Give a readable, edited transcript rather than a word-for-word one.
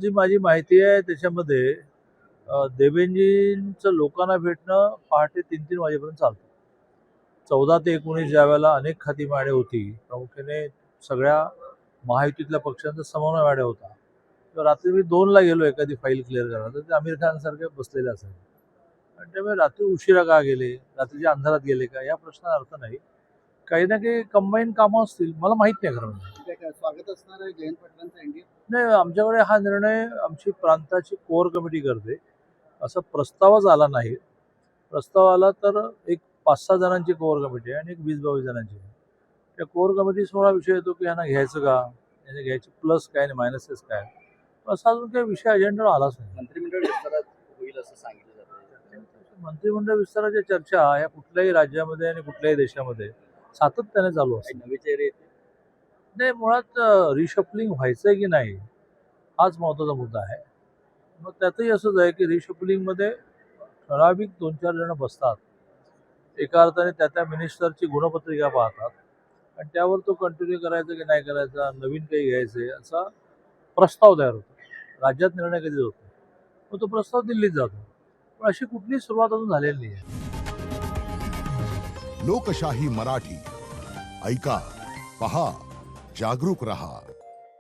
जी माझी माहिती आहे त्याच्यामध्ये देवेंजींचं लोकांना भेटणं पहाटे 3-3 वाजेपर्यंत चालतं. 14 ते 19 ज्यावेळेला अनेक खाती मांडणी होती, प्रामुख्याने सगळ्या महायुतीतल्या पक्षांचा समन्वय मांडणी होता. तर रात्री मी 2ला गेलो एखादी फाईल क्लिअर करायला, तर ते आमिर खान सारखे बसलेले असायचे. आणि त्यामुळे रात्री उशिरा का गेले, रात्रीच्या अंधारात गेले का, या प्रश्नाला अर्थ नाही. काही ना काही कंबाईन कामं असतील, मला माहित नाही खरं म्हणजे. स्वागत असणार आहे जयंत पाटलांचं एनडीए. नाही, आमच्याकडे हा निर्णय आमची प्रांताची कोर कमिटी करते. असा प्रस्तावच आला नाही. प्रस्ताव आला तर एक 5-6 जणांची कोर कमिटी आहे आणि एक 20-22 जणांची आहे. त्या कोर कमिटीसमोर हा विषय येतो की यांना घ्यायचं का, यांना घ्यायचे प्लस काय आणि मायनसेस काय, असा अजून काही विषय अजेंडावर आलाच नाही. मंत्रिमंडळ विस्तारात होईल असं सांगितलं जातं. मंत्रिमंडळ विस्ताराच्या चर्चा ह्या कुठल्याही राज्यामध्ये आणि कुठल्याही देशामध्ये सातत्याने चालू असतात. नवे चेहरे येतील. नाही, मुळात रिशफलिंग व्हायचंय की नाही हाच महत्त्वाचा मुद्दा आहे. मग त्यातही असंच आहे की रिशफलिंगमध्ये ठराविक 2-4 जण बसतात, एका अर्थाने त्या मिनिस्टरची गुणपत्रिका पाहतात आणि त्यावर तो कंटिन्यू करायचा की नाही करायचा, नवीन काही घ्यायचे असा प्रस्ताव तयार होतो. राज्यात निर्णय कधी होतो, मग तो प्रस्ताव दिल्लीत जातो. पण अशी कुठलीही सुरुवात अजून झालेली नाही आहे. लोकशाही मराठी ऐका, पहा, जागरूक रहा.